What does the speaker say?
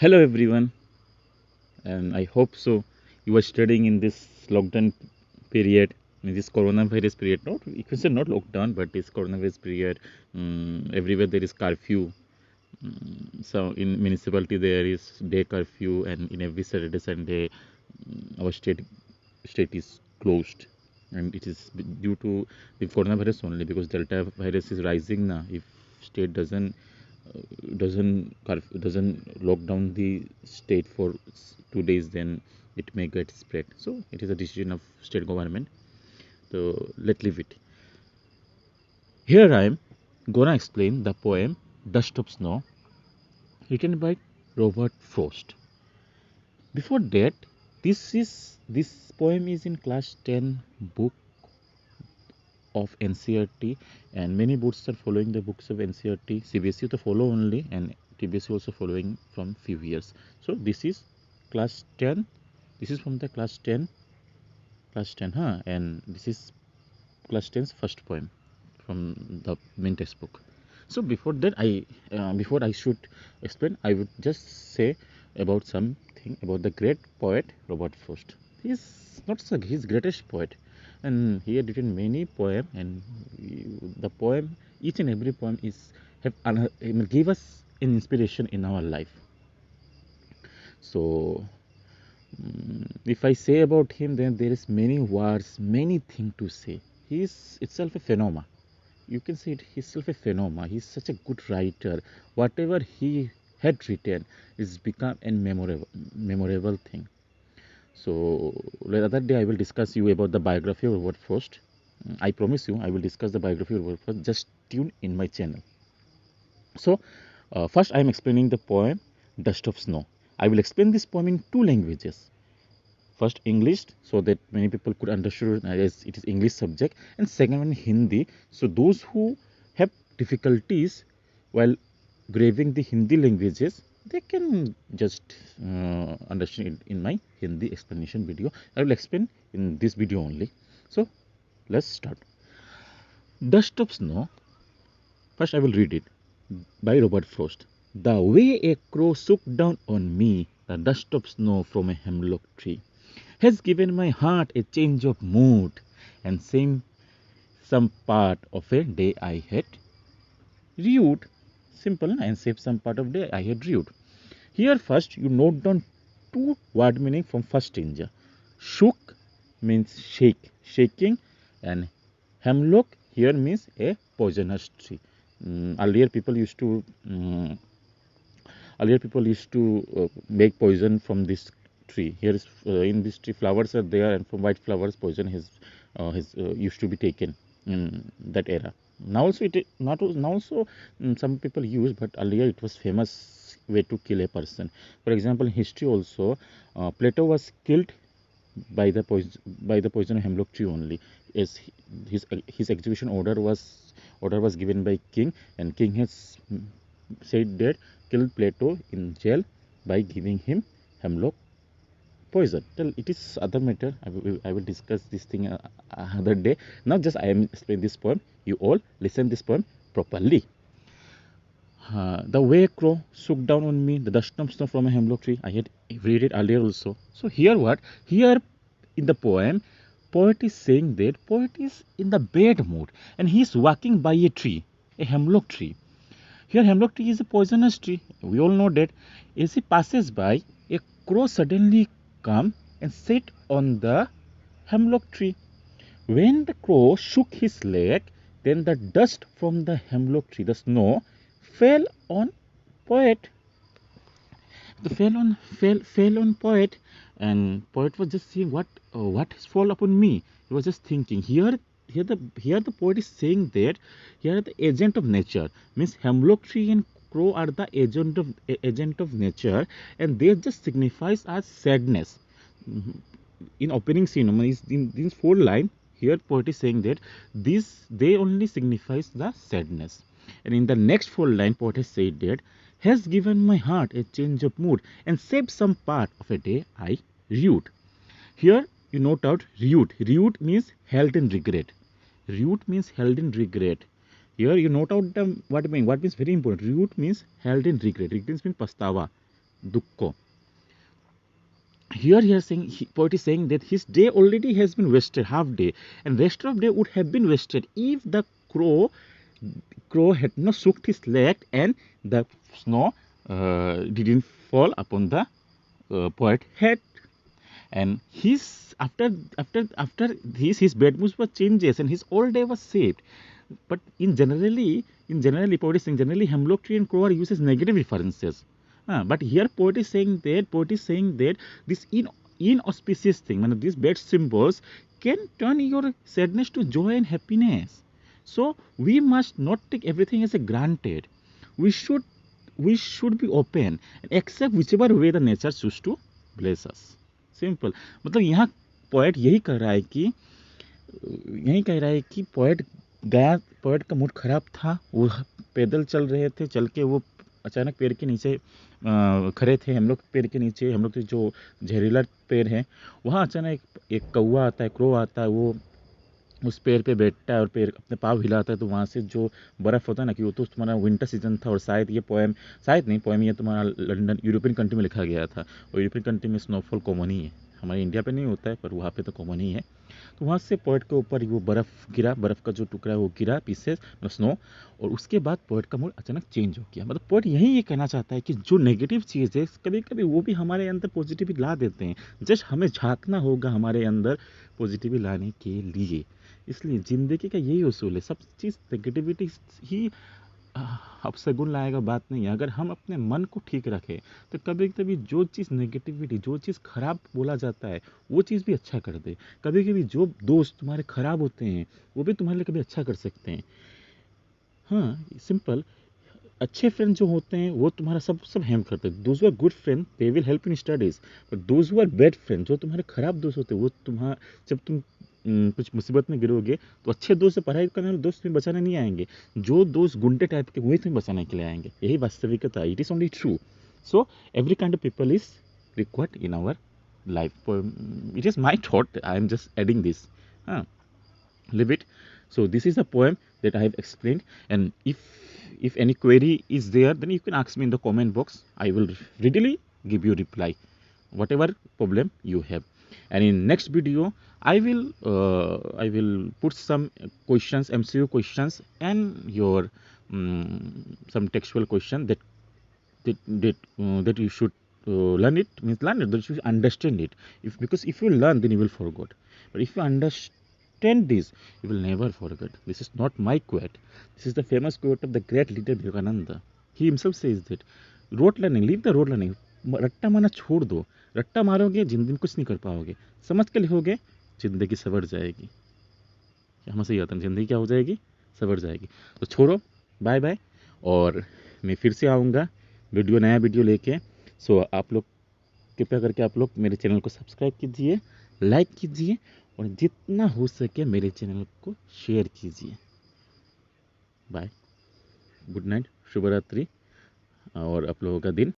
Hello everyone, and I hope so. You are studying in this lockdown period, in this coronavirus period. Not you can say not lockdown, but this coronavirus period. Everywhere there is curfew. So in municipality there is day curfew, and in every Saturday Sunday, our state is closed, and it is due to the coronavirus only because Delta virus is rising now. If state doesn't lock down the state for 2 days, then it may get spread. So it is a decision of state government. So let's leave it. Here I am gonna explain the poem Dust of Snow, written by Robert Frost. Before that, this poem is in class 10 book of NCERT, and many books are following the books of NCERT. CBSE to follow only, and TBSE also following from few years. So this is class 10. This is from the class 10, and this is class 10's first poem from the main textbook. So before that, before I should explain, I would just say about something about the great poet Robert Frost. He's not so his greatest poet, and he had written many poems, and the poem, each and every poem is give us an inspiration in our life. So if I say about him, then there is many words, many things to say. He is itself a phenomenon. You can say it himself a phenomenon. He's such a good writer. Whatever he had written is become a memorable thing. So the other day I will discuss you about the biography of Robert Frost. I promise you I will discuss the biography of Robert Frost. Just tune in my channel. So first I am explaining the poem Dust of Snow. I will explain this poem in two languages. First English, so that many people could understand as it is English subject, and second one Hindi. So those who have difficulties while graving the Hindi languages, they can just understand it in my Hindi explanation video. I will explain in this video only. So let's start. Dust of Snow. First I will read it by Robert Frost. The way a crow shook down on me, the dust of snow from a hemlock tree, has given my heart a change of mood and seemed some part of a day I had rued. Simple, and save some part of day I had rued. Here first you note down two word meaning from first stanza. Shook means shaking, and hemlock here means a poisonous tree. Earlier people used to make poison from this tree. Here is in this tree flowers are there, and from white flowers poison has used to be taken in that era. Now also some people use, but earlier it was famous way to kill a person. For example, in history also, Plato was killed by the poison of hemlock tree only. As his execution order was given by king, and king has said that killed Plato in jail by giving him hemlock poison. Well, it is other matter. I will discuss this thing other day. Now just I am explaining this poem. You all listen this poem properly. The way a crow shook down on me, the dust of snow from a hemlock tree. I had read it earlier also. So here what? Here in the poem, poet is saying that poet is in the bad mood, and he is walking by a tree, a hemlock tree. Here hemlock tree is a poisonous tree. We all know that. As he passes by, a crow suddenly come and sat on the hemlock tree. When the crow shook his leg, then the dust from the hemlock tree, the snow, fell on poet. Fell on poet, and poet was just saying what has fall upon me. He was just thinking. Here the poet is saying that here the agent of nature, means hemlock tree and crow are the agent of nature, and they just signifies as sadness. In opening scene, in these four line, here poet is saying that they only signifies the sadness. And in the next four line, poet has said that has given my heart a change of mood and saved some part of a day I rued. Here you note out rued. Rued means held in regret. Rued means held in regret. Here you note out the what means very important. Rued means held in regret. Regret means pastava. दुख को. Here poet is saying that his day already has been wasted, half day, and rest of day would have been wasted if the crow had not shook his leg and the snow didn't fall upon the poet head. And after this, his bed moves were changes and his whole day was saved. But poet is saying generally hemlock tree and crow are used as negative references. But here poet is saying that this inauspicious thing, these bad symbols can turn your sadness to joy and happiness. So we must not take everything as a granted. We should be open and accept whichever way the nature choose to bless us. Simple. मतलब यहाँ poet यही कह रहा है कि poet का mood खराब था. वो पैदल चल रहे थे, चल के वो अचानक पेड़ के नीचे खड़े थे. हम लोग पेड़ के नीचे, हम लोग जो जहरीला पेड़ है वहाँ अचानक एक कौवा आता है, क्रो आता है. वो उस पेड़ पे बैठता है और पेड़ अपने पाँव हिलाता है. तो वहाँ से जो बर्फ़ होता है ना, कि वो तो तुम्हारा विंटर सीजन था. और शायद ये पोएम ये तुम्हारा लंदन यूरोपियन कंट्री में लिखा गया था. और यूरोपियन कंट्री में स्नोफॉल कॉमन ही है. हमारे इंडिया पे नहीं होता है पर वहाँ पे तो कॉमन ही है. तो वहाँ से पोएट के ऊपर वो बर्फ़ गिरा, बर्फ़ का जो टुकड़ा है वो गिरा, पीसेस स्नो. और उसके बाद पोएट का मूड अचानक चेंज हो गया. मतलब पोएट यही ये कहना चाहता है कि जो नेगेटिव चीज़ है कभी कभी वो भी हमारे अंदर पॉजिटिविटी ला देते हैं. जस्ट हमें झांकना होगा हमारे अंदर पॉजिटिविटी लाने के लिए. इसलिए ज़िंदगी का यही उसूल है. सब चीज़ नेगेटिविटी ही अपशगुन लाएगा, बात नहीं है. अगर हम अपने मन को ठीक रखें तो कभी कभी जो चीज़ नेगेटिविटी, जो चीज़ खराब बोला जाता है वो चीज़ भी अच्छा कर दे. कभी कभी जो दोस्त तुम्हारे खराब होते हैं वो भी तुम्हारे लिए कभी अच्छा कर सकते हैं. हाँ, सिंपल. अच्छे फ्रेंड जो होते हैं वो तुम्हारा सब हेल्प करते हैं. Those are good friend, they will help in studies. But those who are bad friend, जो तुम्हारे खराब दोस्त होते हैं वो जब तुम कुछ मुसीबत में गिरोगे तो अच्छे दोस्त से पढ़ाई करने वाले दोस्त तुम्हें बचाने नहीं आएंगे. जो दोस्त गुंडे टाइप के वही तुम्हें बचाने के लिए आएंगे. यही वास्तविकता है. It is only true. So every kind of people is required in our life. It is my thought. I am just adding this. Leave it. So this is a poem that I have explained, and if any query is there, then you can ask me in the comment box. I will readily give you reply whatever problem you have. And in next video I will put some questions, MCQ questions, and your some textual question that you should learn it, that you should understand it. Because if you learn, then you will forget. But if you understand this, you will never forget. This is not my quote. This is the famous quote of the great leader Vivekananda. He himself says that rote learning, leave the rote learning. रट्टा मारना छोड़ दो. रट्टा मारोगे जिंदगी में कुछ नहीं कर पाओगे. समझ के लिखोगे जिंदगी सवर जाएगी. हम सही होता है, जिंदगी क्या हो जाएगी, सवर जाएगी. तो छोड़ो, बाय बाय. और मैं फिर से आऊँगा नया वीडियो लेके. सो आप लोग कृपया करके आप लोग मेरे चैनल को सब्सक्राइब कीजिए, लाइक कीजिए, और जितना हो सके मेरे चैनल को शेयर कीजिए. बाय, गुड नाइट, शुभ रात्रि, और आप लोगों का दिन